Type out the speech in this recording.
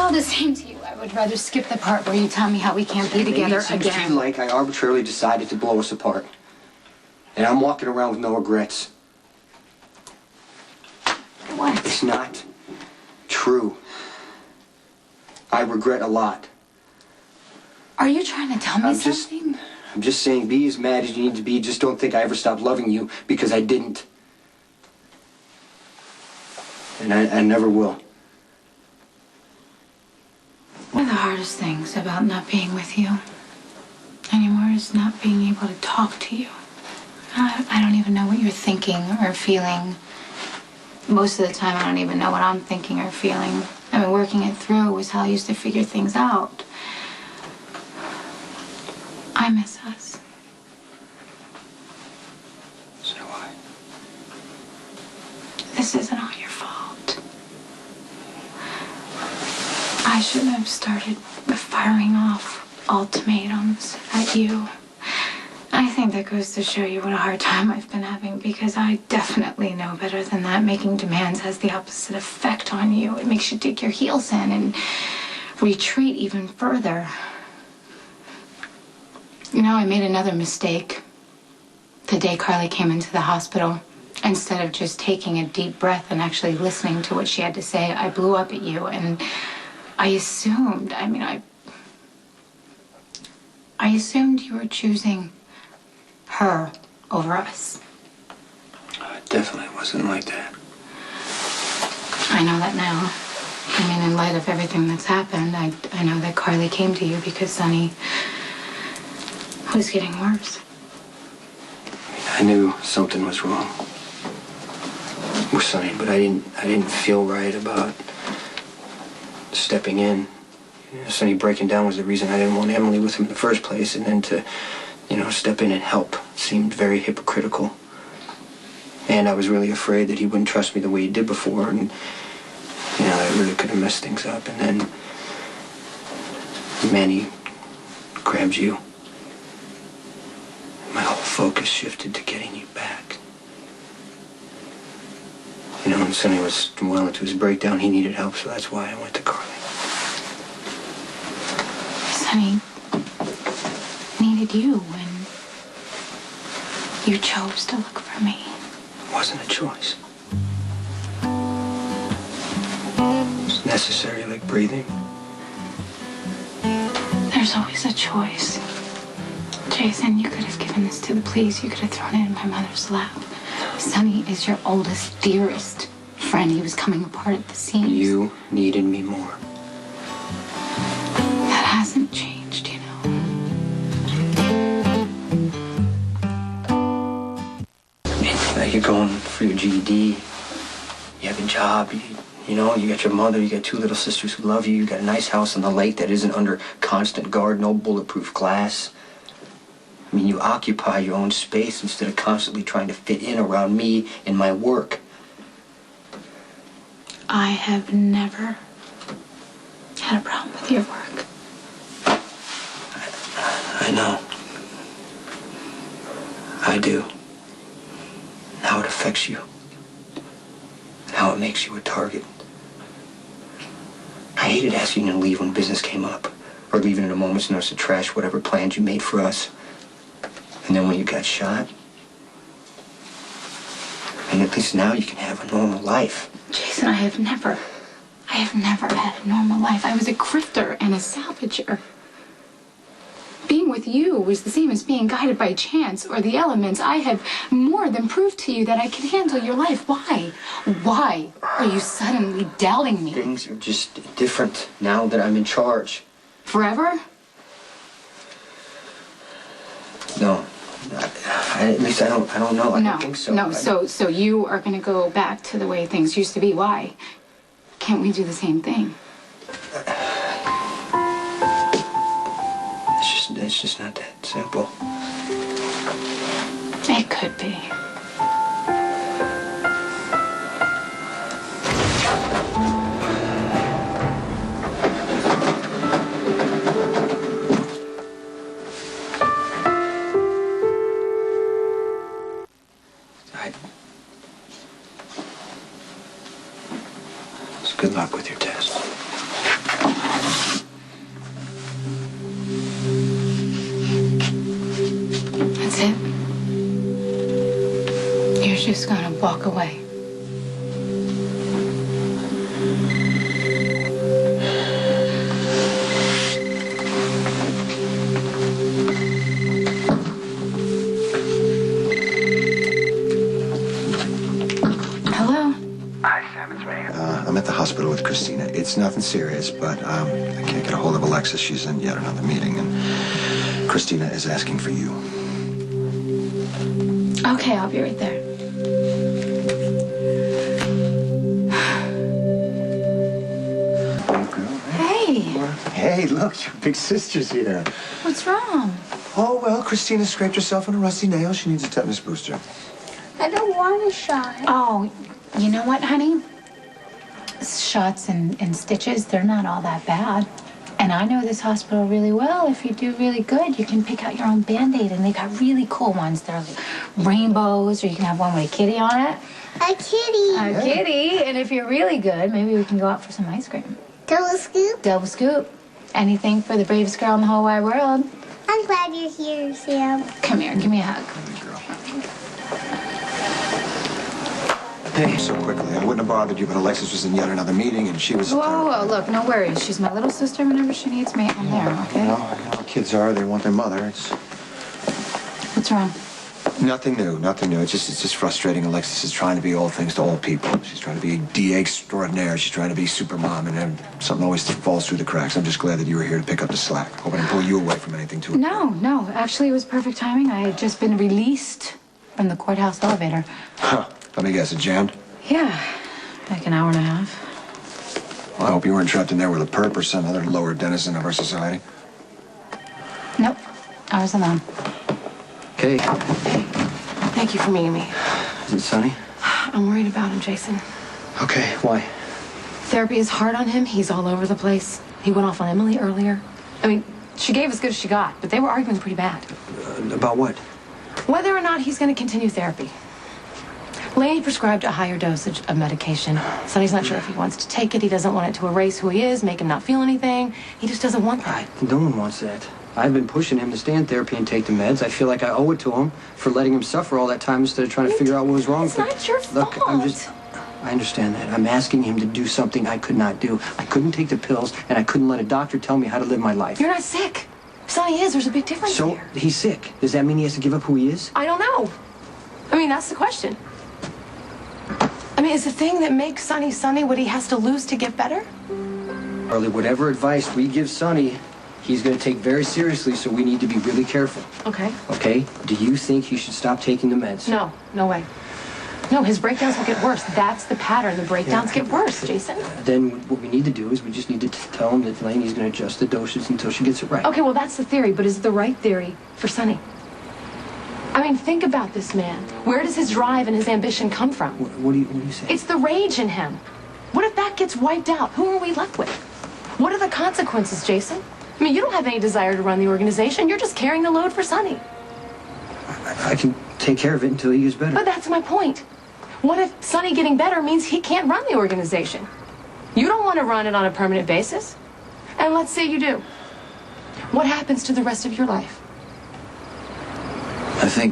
all the same to you, I would rather skip the part where you tell me how we can't be together again. Maybe it seems to you like I arbitrarily decided to blow us apart. And I'm walking around with no regrets. What? It's not true. I regret a lot. Are you trying to tell me something? I'm just saying, be as mad as you need to be. Just don't think I ever stopped loving you, because I didn't. And I never will. One of the hardest things about not being with you anymore is not being able to talk to you. I don't even know what you're thinking or feeling. Most of the time, I don't even know what I'm thinking or feeling. I mean, working it through was how I used to figure things out. I miss us. So do I. This isn't all your fault. I shouldn't have started firing off ultimatums at you. I think that goes to show you what a hard time I've been having, because I definitely know better than that. Making demands has the opposite effect on you. It makes you dig your heels in and retreat even further. You know, I made another mistake the day Carly came into the hospital. Instead of just taking a deep breath and actually listening to what she had to say, I blew up at you, and I assumed, I assumed you were choosing her over us. It definitely wasn't like that. I know that now. I mean, in light of everything that's happened, I know that Carly came to you because Sonny was getting worse. I knew something was wrong with Sonny, but I didn't feel right about stepping in. You know, Sonny breaking down was the reason I didn't want Emily with him in the first place, and then to, step in and help seemed very hypocritical. And I was really afraid that he wouldn't trust me the way he did before, and, that really could have messed things up. And then Manny grabs you. My whole focus shifted to getting you back. When Sonny was well into his breakdown, he needed help, so that's why I went to Carly. Sonny needed you when you chose to look for me. It wasn't a choice. It was necessary, like breathing. There's always a choice. Jason, you could have given this to the police. You could have thrown it in my mother's lap. Sonny is your oldest, dearest friend. He was coming apart at the seams. You needed me more. That hasn't changed, You're going for your GED. You have a job. You got your mother. You got two little sisters who love you. You got a nice house on the lake that isn't under constant guard, no bulletproof glass. You occupy your own space instead of constantly trying to fit in around me and my work. I have never had a problem with your work. I know. I do. And how it affects you. And how it makes you a target. I hated asking you to leave when business came up. Or leaving at a moment's notice to trash whatever plans you made for us. And then when you got shot, and at least now you can have a normal life. Jason, I have never had a normal life. I was a grifter and a salvager. Being with you was the same as being guided by chance or the elements. I have more than proved to you that I can handle your life. Why? Why are you suddenly doubting me? Things are just different now that I'm in charge. Forever? No. At least I don't know. I don't think so. No, so you are going to go back to the way things used to be. Why? Can't we do the same thing? It's just not that simple. It could be. Good luck with your test. just gonna walk away. Hello? Hi, Sam, it's me. I'm at the hospital with Christina. It's nothing serious, but I can't get a hold of Alexis. She's in yet another meeting, and Christina is asking for you. Okay, I'll be right there. Hey, Hey, look, your big sister's here. what's wrong? Oh, well, Christina scraped herself on a rusty nail. She needs a tetanus booster. I don't want a shot. Oh, you know what, honey? Shots and stitches, they're not all that bad. And I know this hospital really well. If you do really good, you can pick out your own Band-Aid, and they got really cool ones. They're like rainbows, or you can have one with a kitty on it. A kitty. A kitty, and if you're really good, maybe we can go out for some ice cream. Double scoop. Double scoop. Anything for the bravest girl in the whole wide world. I'm glad you're here, Sam. Come here, give me a hug. Hey, so quickly. I wouldn't have bothered you, but Alexis was in yet another meeting, and she was... Whoa, look, no worries. She's my little sister. Whenever she needs me, I'm there, okay? You know how kids are. They want their mother. It's What's wrong? nothing new, nothing new. It's just frustrating. Alexis is trying to be all things to all people. She's trying to be DA extraordinaire. She's trying to be super mom, and then something always falls through the cracks. I'm just glad that you were here to pick up the slack. Hope I didn't pull you away from anything too... No. Actually, it was perfect timing. I had just been released from the courthouse elevator. Huh. Let me guess, it jammed? Yeah, like an hour and a half. Well, I hope you weren't trapped in there with a perp or some other lower denizen of our society. Nope, I was alone. Okay. Thank you for meeting me. Is it Sonny? I'm worried about him, Jason. Okay, why? Therapy is hard on him. He's all over the place. He went off on Emily earlier. I mean, she gave as good as she got, but they were arguing pretty bad. About what? Whether or not he's going to continue therapy. Laney prescribed a higher dosage of medication. Sonny's not sure if he wants to take it. He doesn't want it to erase who he is, make him not feel anything. He just doesn't want that. No one wants that. I've been pushing him to stay in therapy and take the meds. I feel like I owe it to him for letting him suffer all that time instead of trying to figure out what was wrong. It's not your Look, fault. I understand that. I'm asking him to do something I could not do. I couldn't take the pills, and I couldn't let a doctor tell me how to live my life. You're not sick. Sonny is. There's a big difference So, here. he's sick. Does that mean he has to give up who he is? I don't know. I mean, that's the question. I mean, is the thing that makes Sonny Sonny what he has to lose to get better? Carly, whatever advice we give Sonny, he's going to take very seriously, so we need to be really careful. Okay. Okay? Do you think he should stop taking the meds? No, no way. No, his breakdowns will get worse. That's the pattern. The breakdowns get worse, Jason. Then what we need to do is we just need to tell him that Laney's going to adjust the dosage until she gets it right. Okay, well, that's the theory, but is it the right theory for Sonny? I mean, think about this man. Where does his drive and his ambition come from? What do you say? It's the rage in him. What if that gets wiped out? Who are we left with? What are the consequences, Jason? I mean, you don't have any desire to run the organization. You're just carrying the load for Sonny. I can take care of it until he gets better. But that's my point. What if Sonny getting better means he can't run the organization? You don't want to run it on a permanent basis. And let's say you do. What happens to the rest of your life? I think